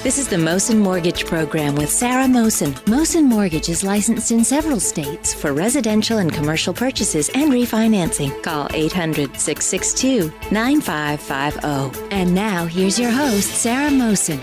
This is the Mosen Mortgage Program with Sarah Mosen. Mosen Mortgage is licensed in several states for residential and commercial purchases and refinancing. Call 800-662-9550. And now, here's your host, Sarah Mosen.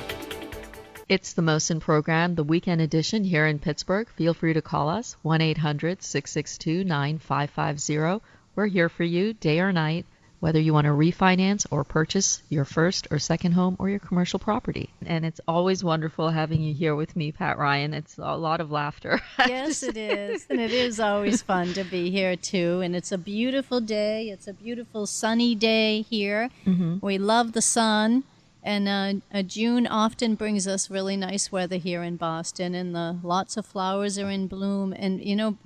It's the Mosen Program, the weekend edition here in Pittsburgh. Feel free to call us, 1-800-662-9550. We're here for you day or night, whether you want to refinance or purchase your first or second home or your commercial property. And it's always wonderful having you here with me, Pat Ryan. It's a lot of laughter. Yes, it is. And it is always fun to be here, too. And it's a beautiful day. It's a beautiful sunny day here. Mm-hmm. We love the sun. And June often brings us really nice weather here in Boston. And lots of flowers are in bloom. And,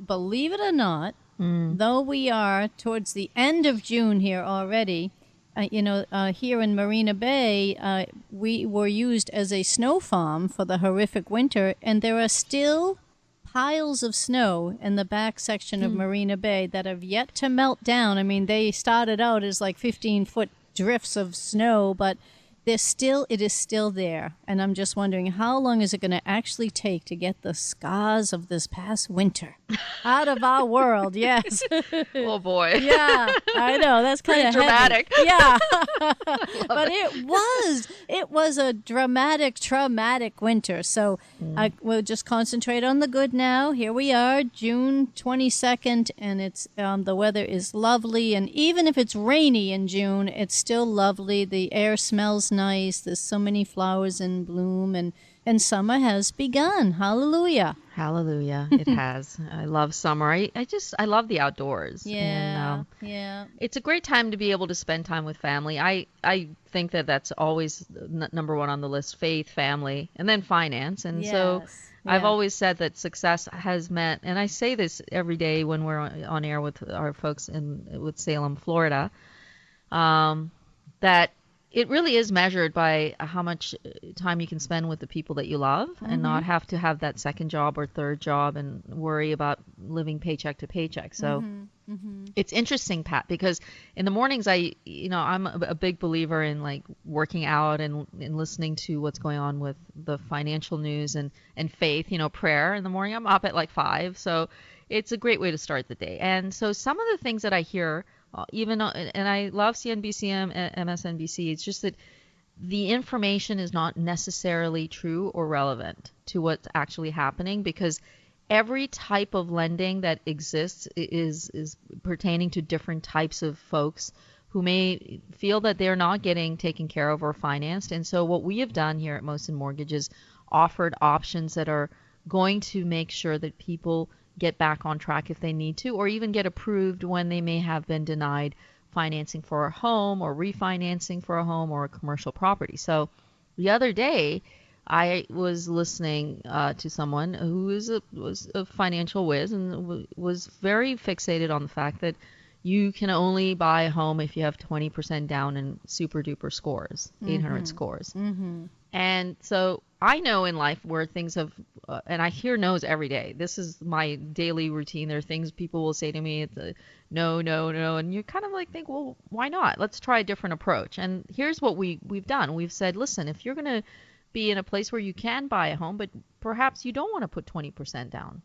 believe it or not, though we are towards the end of June here already, here in Marina Bay, we were used as a snow farm for the horrific winter, and there are still piles of snow in the back section of Marina Bay that have yet to melt down. I mean, they started out as like 15-foot drifts of snow, but it is still there. And I'm just wondering, how long is it going to actually take to get the scars of this past winter out of our world? Yes. Oh, boy. Yeah, I know. That's kind of dramatic. Heavy. Yeah. But it was a dramatic, traumatic winter. So we'll just concentrate on the good now. Here we are, June 22nd, and it's the weather is lovely. And even if it's rainy in June, it's still lovely. The air smells nice. There's so many flowers in bloom, and summer has begun. Hallelujah. Hallelujah. It has. I love summer. I love the outdoors. Yeah. And, yeah. It's a great time to be able to spend time with family. I think that's always number one on the list: faith, family, and then finance. And so I've always said that success has meant, and I say this every day when we're on air with our folks with Salem, Florida, that it really is measured by how much time you can spend with the people that you love and not have to have that second job or third job and worry about living paycheck to paycheck. So it's interesting, Pat, because in the mornings I'm a big believer in like working out and listening to what's going on with the financial news and faith, prayer in the morning. I'm up at like 5. So it's a great way to start the day. And so some of the things that I hear, and I love CNBC and MSNBC, it's just that the information is not necessarily true or relevant to what's actually happening, because every type of lending that exists is pertaining to different types of folks who may feel that they're not getting taken care of or financed. And so what we have done here at Mosen Mortgage is offered options that are going to make sure that people get back on track if they need to, or even get approved when they may have been denied financing for a home or refinancing for a home or a commercial property. So the other day, I was listening to someone who was a financial whiz and was very fixated on the fact that you can only buy a home if you have 20% down and super duper scores, 800 scores. And so I know in life where things have, and I hear no's every day. This is my daily routine. There are things people will say to me, it's a no, no, no. And you kind of like think, well, why not? Let's try a different approach. And here's what we've done. We've said, listen, if you're going to be in a place where you can buy a home, but perhaps you don't want to put 20% down.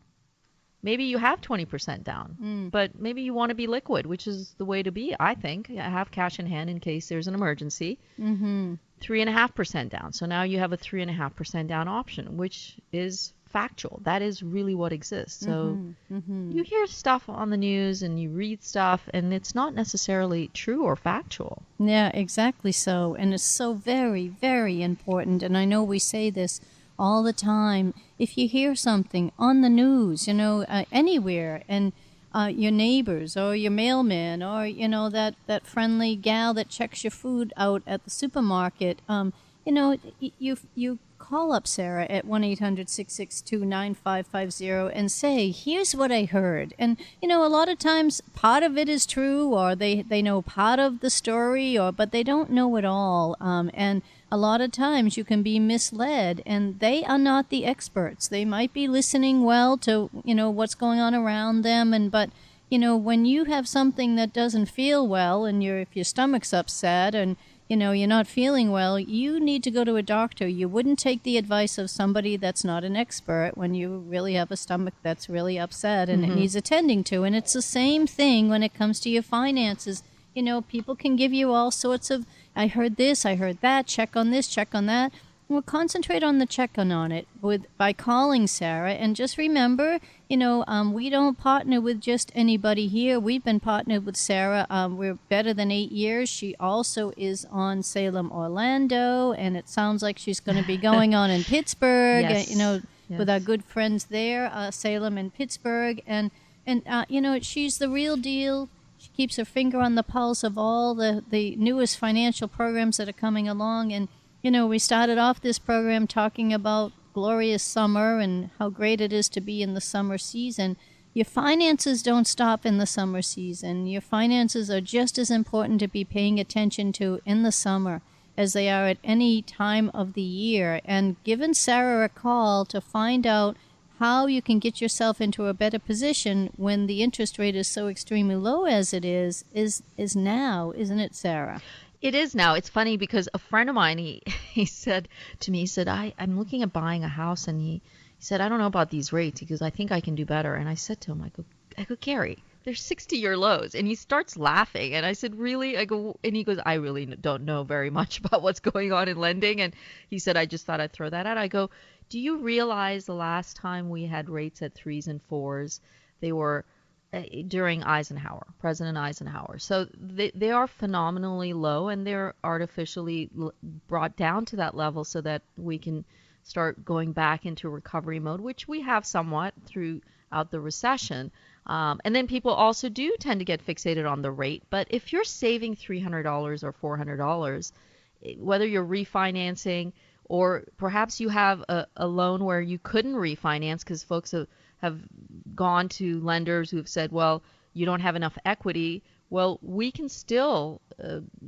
Maybe you have 20% down, but maybe you want to be liquid, which is the way to be, I think. Have cash in hand in case there's an emergency. 3.5% down. So now you have a 3.5% down option, which is factual. That is really what exists. So you hear stuff on the news and you read stuff, and it's not necessarily true or factual. Yeah, exactly so. And it's so very, very important. And I know we say this all the time. If you hear something on the news, anywhere, and your neighbors or your mailman or, that friendly gal that checks your food out at the supermarket, you call up Sarah at 1-800-662-9550 and say, here's what I heard. And, a lot of times part of it is true, or they know part of the story, but they don't know it all. And a lot of times you can be misled, and they are not the experts. They might be listening well to, what's going on around them, but when you have something that doesn't feel well, and if your stomach's upset, and you're not feeling well, you need to go to a doctor. You wouldn't take the advice of somebody that's not an expert when you really have a stomach that's really upset and it needs attending to. And it's the same thing when it comes to your finances. People can give you all sorts of, I heard this, I heard that, check on this, check on that. Well, concentrate on the checking on it by calling Sarah. And just remember, we don't partner with just anybody here. We've been partnered with Sarah. We're better than 8 years. She also is on Salem, Orlando, and it sounds like she's going to be going on in Pittsburgh, Yes. with our good friends there, Salem and Pittsburgh. And she's the real deal. She keeps her finger on the pulse of all the newest financial programs that are coming along. And we started off this program talking about glorious summer and how great it is to be in the summer season. Your finances don't stop in the summer season. Your finances are just as important to be paying attention to in the summer as they are at any time of the year. And giving Sarah a call to find out how you can get yourself into a better position when the interest rate is so extremely low as it is now, isn't it, Sarah? It is now. It's funny because a friend of mine, he said to me, I'm looking at buying a house, and he said, I don't know about these rates. He goes, I think I can do better. And I said to him, I go, Gary, they're 60-year lows. And he starts laughing. And I said, really? And he goes, I really don't know very much about what's going on in lending. And he said, I just thought I'd throw that out. I go, do you realize the last time we had rates at 3s and 4s, they were during Eisenhower, President Eisenhower. So they are phenomenally low, and they're artificially brought down to that level so that we can start going back into recovery mode, which we have somewhat throughout the recession. And then people also do tend to get fixated on the rate. But if you're saving $300 or $400, whether you're refinancing or perhaps you have a loan where you couldn't refinance because folks have gone to lenders who have said, well, you don't have enough equity. Well, we can still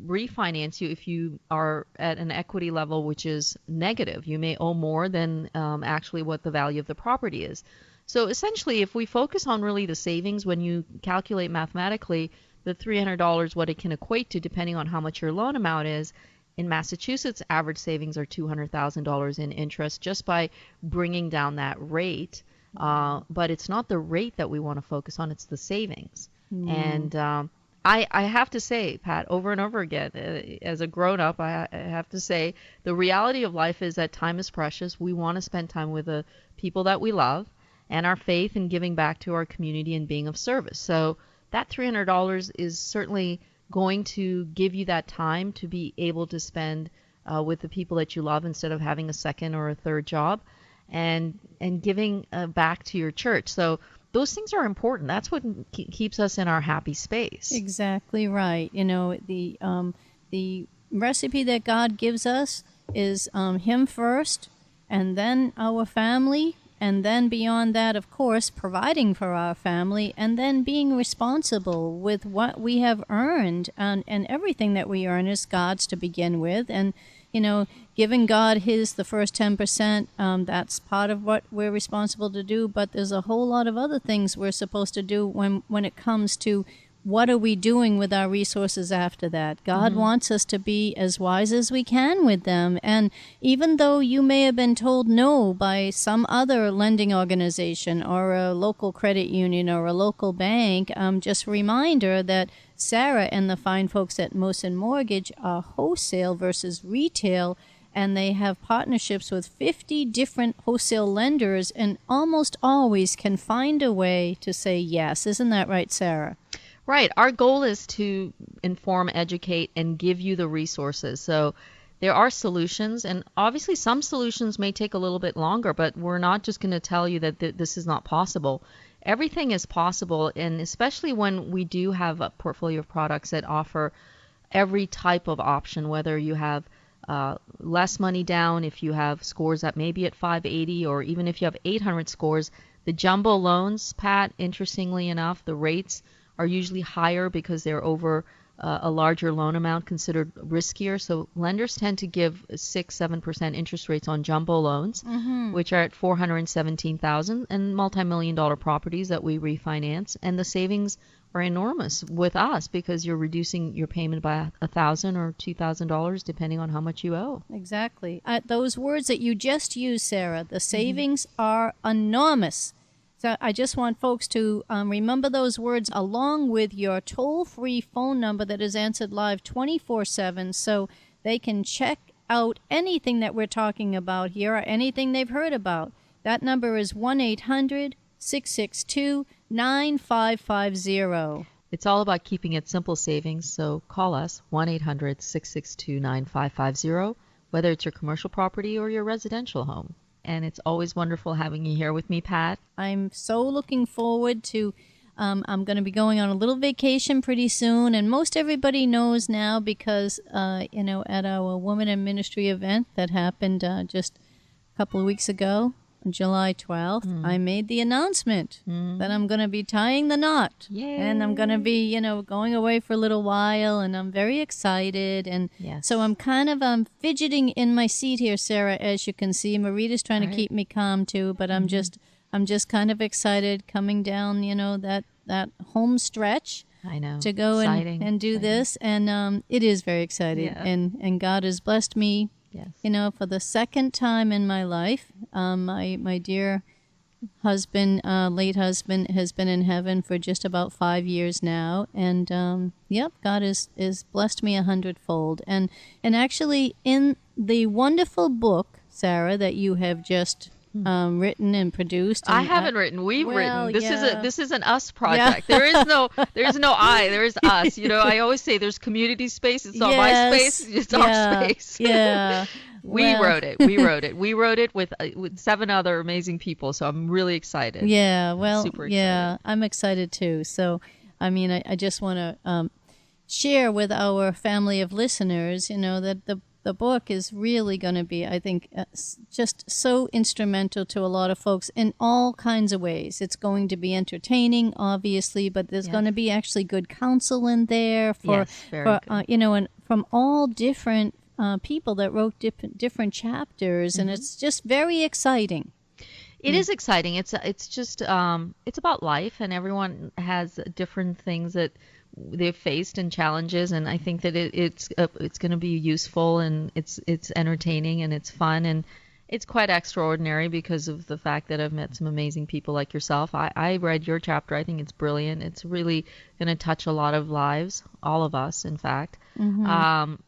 refinance you if you are at an equity level which is negative. You may owe more than actually what the value of the property is. So essentially, if we focus on really the savings, when you calculate mathematically the $300, what it can equate to, depending on how much your loan amount is, in Massachusetts, average savings are $200,000 in interest just by bringing down that rate. But it's not the rate that we want to focus on, it's the savings. And I have to say, Pat, over and over again, as a grown-up, I have to say, the reality of life is that time is precious. We want to spend time with the people that we love and our faith in giving back to our community and being of service. So that $300 is certainly going to give you that time to be able to spend with the people that you love instead of having a second or a third job, and giving back to your church. So those things are important. That's what keeps us in our happy space. Exactly right. The recipe that God gives us is Him first, and then our family, and then beyond that, of course, providing for our family, and then being responsible with what we have earned, and everything that we earn is God's to begin with. And giving God the first 10%, that's part of what we're responsible to do. But there's a whole lot of other things we're supposed to do when it comes to what are we doing with our resources after that. God wants us to be as wise as we can with them. And even though you may have been told no by some other lending organization or a local credit union or a local bank, just a reminder that Sarah and the fine folks at Mosen Mortgage are wholesale versus retail, and they have partnerships with 50 different wholesale lenders and almost always can find a way to say yes. Isn't that right, Sarah? Right. Our goal is to inform, educate, and give you the resources. So there are solutions, and obviously some solutions may take a little bit longer, but we're not just going to tell you that this is not possible. Everything is possible, and especially when we do have a portfolio of products that offer every type of option, whether you have less money down, if you have scores that may be at 580, or even if you have 800 scores. The jumbo loans, Pat, interestingly enough, the rates are usually higher because they're over a larger loan amount, considered riskier. So lenders tend to give 6-7% interest rates on jumbo loans, which are at $417,000, and multi-million-dollar properties that we refinance. And the savings are enormous with us because you're reducing your payment by $1,000 or $2,000 depending on how much you owe. Exactly. Those words that you just used, Sarah, the savings are enormous. So I just want folks to remember those words along with your toll-free phone number that is answered live 24/7 so they can check out anything that we're talking about here or anything they've heard about. That number is 1-800-662-9550. It's all about keeping it simple savings, so call us 1-800-662-9550, whether it's your commercial property or your residential home. And it's always wonderful having you here with me, Pat. I'm so looking forward to I'm going to be going on a little vacation pretty soon, and most everybody knows now because, at our Woman in Ministry event that happened just a couple of weeks ago, on July 12th, I made the announcement that I'm going to be tying the knot. Yay. And I'm going to be, going away for a little while, and I'm very excited. And so I'm kind of fidgeting in my seat here, Sarah, as you can see. Marita's trying to keep me calm, too, but I'm just kind of excited coming down, that home stretch. I know. To go and do this. And it is very exciting. Yeah. And God has blessed me, Yes. for the second time in my life. My dear husband, late husband, has been in heaven for just about 5 years now. And, God has blessed me 100-fold. And actually, in the wonderful book, Sarah, that you have just written and produced. And I haven't written. We've written. This is an us project. Yeah. There is no I. There is us. I always say there's community space. It's not my space. It's our space. Yeah. We wrote it. We wrote it with 7 other amazing people. So I'm really excited. Yeah. Well. Super excited. Yeah. I'm excited too. So, I just want to share with our family of listeners, that the book is really going to be, I think, just so instrumental to a lot of folks in all kinds of ways. It's going to be entertaining, obviously, but there's going to be actually good counsel in there for and from all different people that wrote different chapters, and it's just very exciting. It is exciting. It's just it's about life, and everyone has different things that they've faced and challenges, and I think that it's going to be useful, and it's entertaining, and it's fun, and it's quite extraordinary because of the fact that I've met some amazing people like yourself. I read your chapter. I think it's brilliant. It's really going to touch a lot of lives, all of us, in fact.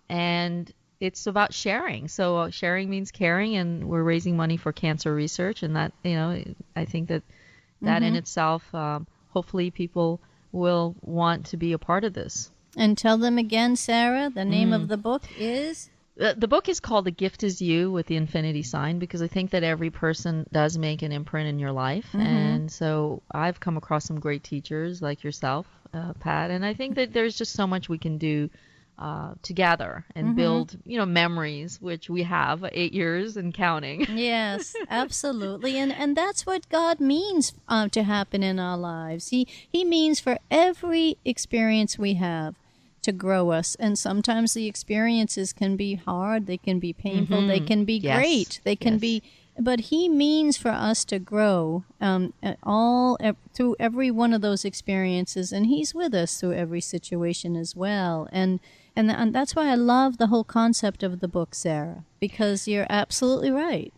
And it's about sharing. So sharing means caring, and we're raising money for cancer research, and that, I think that in itself, hopefully people will want to be a part of this. And tell them again, Sarah, the name of the book is? The book is called The Gift Is You with the infinity sign, because I think that every person does make an imprint in your life. And so I've come across some great teachers like yourself, Pat, and I think that there's just so much we can do together and build, memories, which we have 8 years and counting. Yes, absolutely. And that's what God means to happen in our lives. He means for every experience we have to grow us. And sometimes the experiences can be hard, they can be painful, they can be great, they can be, but He means for us to grow through every one of those experiences, and He's with us through every situation as well. And that's why I love the whole concept of the book, Sarah, because you're absolutely right.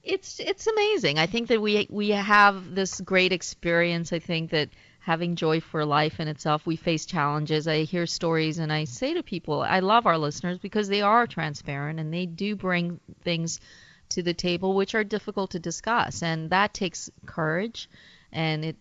It's amazing. I think that we have this great experience. I think that having joy for life in itself, we face challenges. I hear stories, and I say to people, I love our listeners because they are transparent, and they do bring things to the table which are difficult to discuss, and that takes courage. And it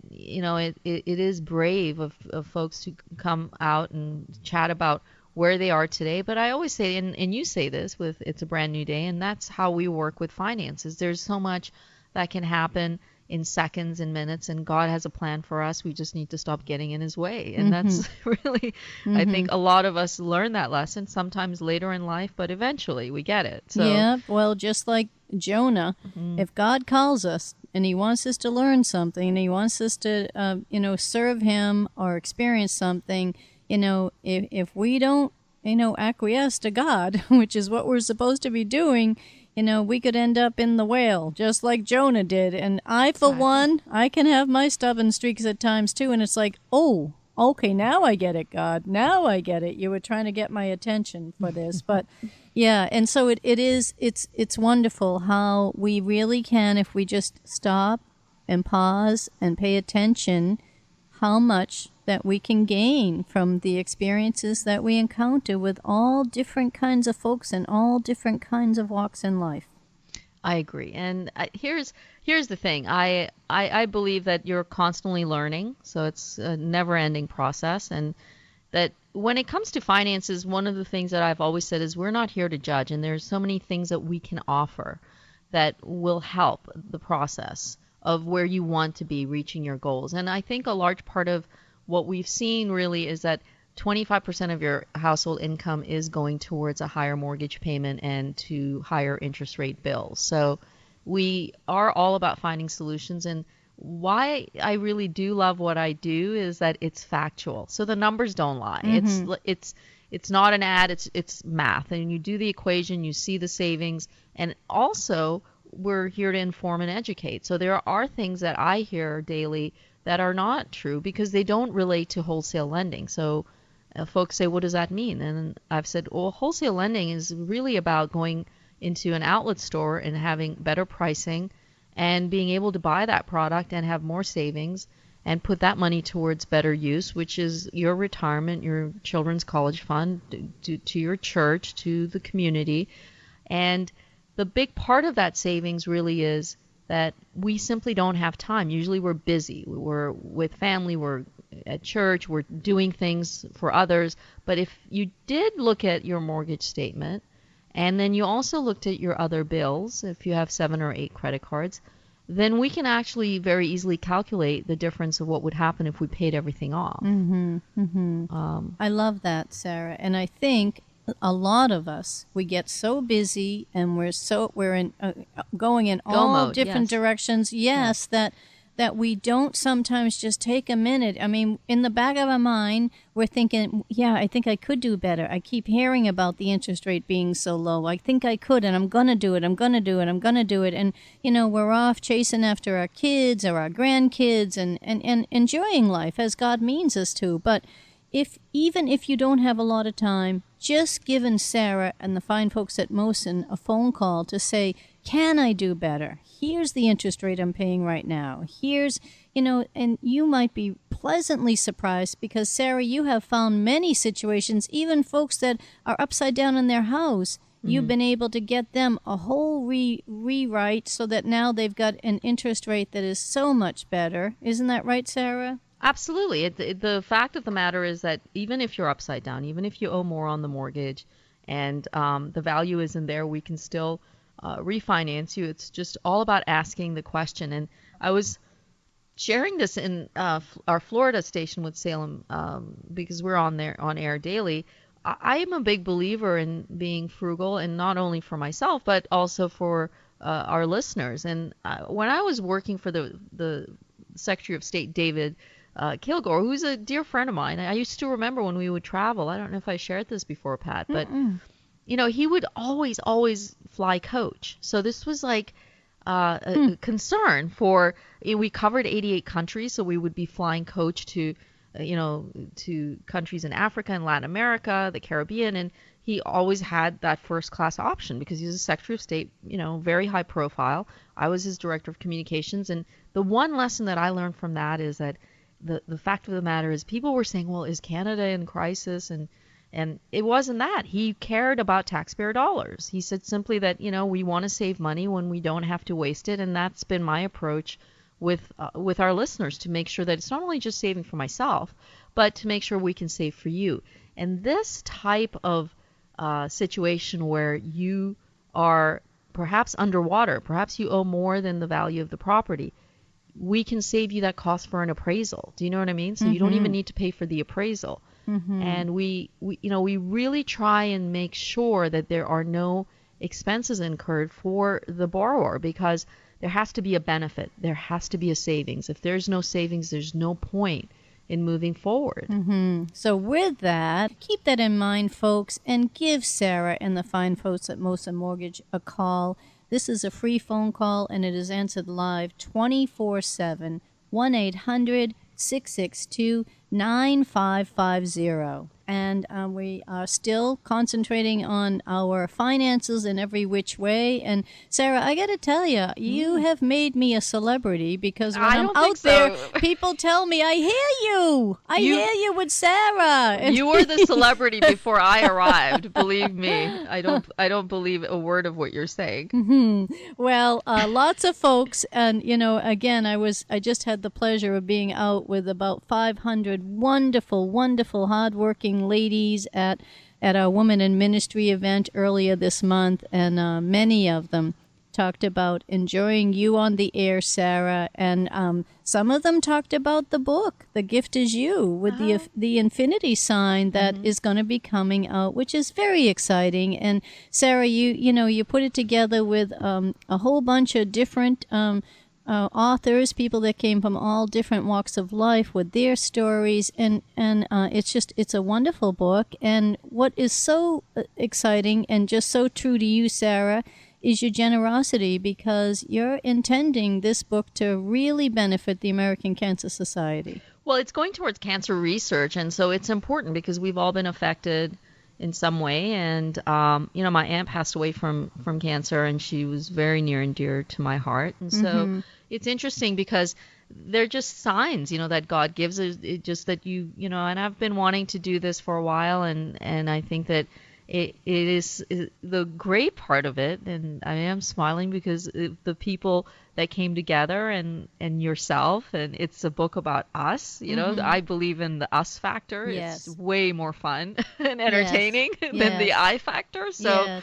is brave of folks to come out and chat about where they are today. But I always say, and you say this with It's a Brand New Day, and that's how we work with finances. There's so much that can happen in seconds and minutes, and God has a plan for us. We just need to stop getting in His way. And that's really, I think a lot of us learn that lesson sometimes later in life, but eventually we get it. So yeah, well, just like Jonah, if God calls us and He wants us to learn something, and He wants us to serve Him or experience something, if we don't acquiesce to God, which is what we're supposed to be doing, we could end up in the whale, just like Jonah did. And I, for one, I can have my stubborn streaks at times too. And it's like, oh, okay, now I get it, God. Now I get it. You were trying to get my attention for this. But yeah, and so it's wonderful how we really can, if we just stop and pause and pay attention, how much that we can gain from the experiences that we encounter with all different kinds of folks and all different kinds of walks in life. I agree. And here's the thing. I believe that you're constantly learning, so it's a never-ending process. And that when it comes to finances, one of the things that I've always said is we're not here to judge, and there's so many things that we can offer that will help the process of where you want to be reaching your goals. And I think a large part of what we've seen really is that 25% of your household income is going towards a higher mortgage payment and to higher interest rate bills. So we are all about finding solutions. And why I really do love what I do is that it's factual. So the numbers don't lie. Mm-hmm. It's not an ad, it's math. And you do the equation, you see the savings, and also we're here to inform and educate. So there are things that I hear daily that are not true because they don't relate to wholesale lending. So folks say, what does that mean? And I've said, well, wholesale lending is really about going into an outlet store and having better pricing and being able to buy that product and have more savings and put that money towards better use, which is your retirement, your children's college fund, to your church, to the community. And the big part of that savings really is that we simply don't have time. Usually we're busy. We're with family, we're at church, we're doing things for others. But if you did look at your mortgage statement and then you also looked at your other bills, if you have 7 or 8 credit cards, then we can actually very easily calculate the difference of what would happen if we paid everything off. Mm-hmm, mm-hmm. I love that, Sarah. And I think a lot of us, we get so busy and we're in going in all different directions. Yes, that we don't sometimes just take a minute. I mean, in the back of our mind, we're thinking, yeah, I think I could do better. I keep hearing about the interest rate being so low. I think I could, and I'm going to do it. I'm going to do it. I'm going to do it. And, we're off chasing after our kids or our grandkids and enjoying life as God means us to. But even if you don't have a lot of time, just giving Sarah and the fine folks at Mosen a phone call to say, can I do better? Here's the interest rate I'm paying right now. Here's, and you might be pleasantly surprised because, Sarah, you have found many situations, even folks that are upside down in their house, you've been able to get them a whole rewrite so that now they've got an interest rate that is so much better. Isn't that right, Sarah? Absolutely. The fact of the matter is that even if you're upside down, even if you owe more on the mortgage and the value isn't there, we can still refinance you. It's just all about asking the question. And I was sharing this in our Florida station with Salem because we're on air daily. I am a big believer in being frugal, and not only for myself, but also for our listeners. And when I was working for the Secretary of State, David Kilgore, who's a dear friend of mine. I used to remember when we would travel. I don't know if I shared this before, Pat, but he would always fly coach. So this was like a concern for. We covered 88 countries, so we would be flying coach to countries in Africa and Latin America, the Caribbean, and he always had that first class option because he's a Secretary of State, very high profile. I was his Director of Communications, and the one lesson that I learned from that is that the fact of the matter is people were saying, well, is Canada in crisis? And it wasn't that. He cared about taxpayer dollars. He said simply that, we want to save money when we don't have to waste it. And that's been my approach with our listeners, to make sure that it's not only just saving for myself, but to make sure we can save for you. And this type of situation where you are perhaps underwater, perhaps you owe more than the value of the property, we can save you that cost for an appraisal. Do you know what I mean? So you don't even need to pay for the appraisal. And we really try and make sure that there are no expenses incurred for the borrower, because there has to be a benefit. There has to be a savings. If there's no savings, there's no point in moving forward. So with that, keep that in mind, folks, and give Sarah and the fine folks at Mosen Mortgage a call. This is a free phone call, and it is answered live 24/7, 1-800 888-662-9550. And we are still concentrating on our finances in every which way. And Sarah, I got to tell you, you have made me a celebrity, because when I'm out there, people tell me, I hear you. I hear you with Sarah. And you were the celebrity before I arrived. Believe me, I don't believe a word of what you're saying. Mm-hmm. Well, lots of folks, and again, I just had the pleasure of being out with about 500 wonderful, hardworking ladies at our Women in Ministry event earlier this month, and many of them talked about enjoying you on the air, Sarah, and some of them talked about the book, The Gift Is You, with the infinity sign that is going to be coming out, which is very exciting. And Sarah, you put it together with a whole bunch of different authors, people that came from all different walks of life with their stories, and it's a wonderful book. And what is so exciting and just so true to you, Sarah, is your generosity, because you're intending this book to really benefit the American Cancer Society. Well, it's going towards cancer research, and so it's important because we've all been affected in some way. And my aunt passed away from cancer, and she was very near and dear to my heart. And so it's interesting because they're just signs, that God gives us. It just that and I've been wanting to do this for a while, and I think that it is the great part of it. And I am smiling because the people that came together, and yourself, and it's a book about us. I believe in the us factor. Yes. It's way more fun and entertaining than the I factor. So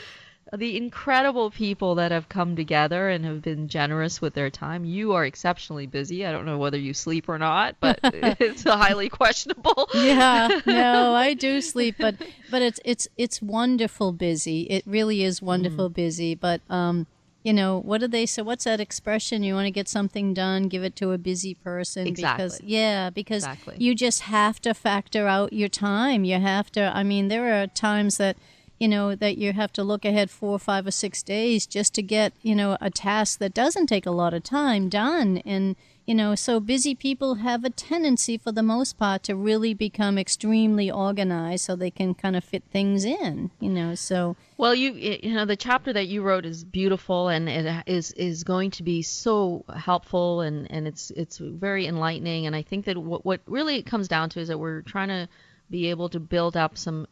the incredible people that have come together and have been generous with their time. You are exceptionally busy. I don't know whether you sleep or not, but it's highly questionable. Yeah, no, I do sleep, but it's wonderful busy. It really is wonderful busy. But what do they say? What's that expression? You want to get something done, give it to a busy person. Exactly. Because you just have to factor out your time. You have to. I mean, there are times that that you have to look ahead 4, 5, or 6 days just to get, a task that doesn't take a lot of time done. And, so busy people have a tendency, for the most part, to really become extremely organized so they can kind of fit things in, so. Well, the chapter that you wrote is beautiful, and it is going to be so helpful, and it's very enlightening. And I think that what really it comes down to is that we're trying to be able to build up some,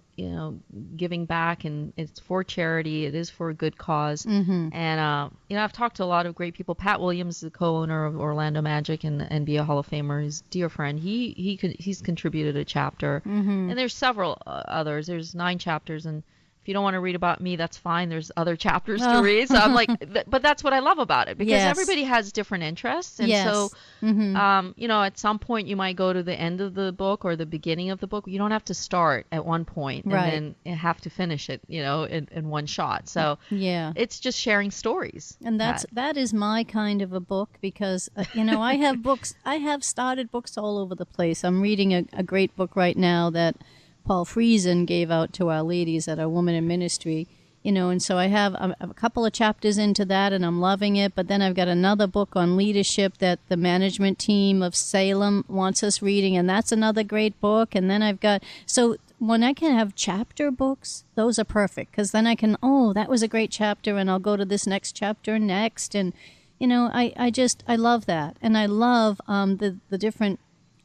giving back, and it's for charity. It is for a good cause. And, I've talked to a lot of great people. Pat Williams, the co-owner of Orlando Magic and be a Hall of Famer, he's a dear friend. He's contributed a chapter, and there's several others. There's 9 chapters, and if you don't want to read about me, that's fine. There's other chapters to read. So I'm like, but that's what I love about it, because everybody has different interests. And so, at some point you might go to the end of the book or the beginning of the book. You don't have to start at one point and then you have to finish it, in one shot. So it's just sharing stories. And that is my kind of a book, because, I have books. I have started books all over the place. I'm reading a great book right now that Paul Friesen gave out to our ladies at our Woman in Ministry, and so I have a couple of chapters into that, and I'm loving it. But then I've got another book on leadership that the management team of Salem wants us reading, and that's another great book. And then I've got, so when I can have chapter books, those are perfect, because then I can, that was a great chapter, and I'll go to this next chapter next. And, I love that. And I love the different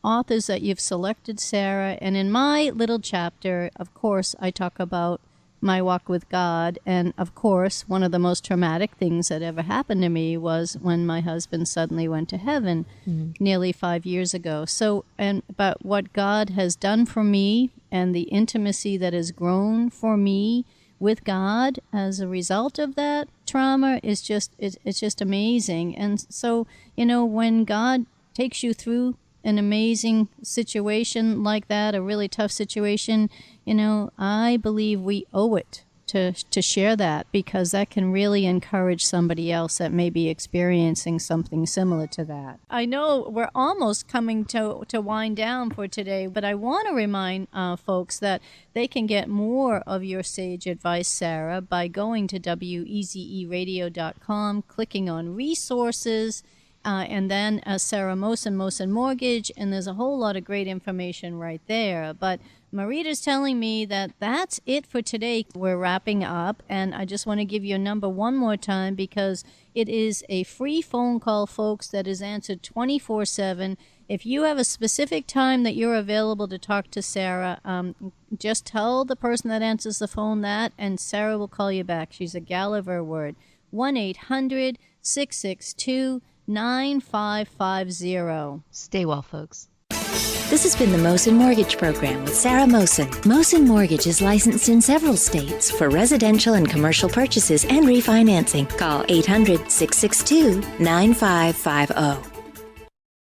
authors that you've selected, Sarah. And in my little chapter, of course, I talk about my walk with God. And of course, one of the most traumatic things that ever happened to me was when my husband suddenly went to heaven nearly 5 years ago. So, but what God has done for me, and the intimacy that has grown for me with God as a result of that trauma is it's just amazing. And so, when God takes you through an amazing situation like that, a really tough situation, I believe we owe it to share that, because that can really encourage somebody else that may be experiencing something similar to that. I know we're almost coming to wind down for today, but I want to remind folks that they can get more of your sage advice, Sarah, by going to wezeradio.com, clicking on resources, and then Sarah Mosen, Mosen Mortgage, and there's a whole lot of great information right there. But Marita's telling me that that's it for today. We're wrapping up, and I just want to give you a number one more time because it is a free phone call, folks, that is answered 24/7. If you have a specific time that you're available to talk to Sarah, just tell the person that answers the phone that, and Sarah will call you back. She's a gal of her word. 1-800-662-9550. Stay well, folks. This has been the Mosen Mortgage Program with Sarah Mosen. Mosen Mortgage is licensed in several states for residential and commercial purchases and refinancing. Call 800-662-9550.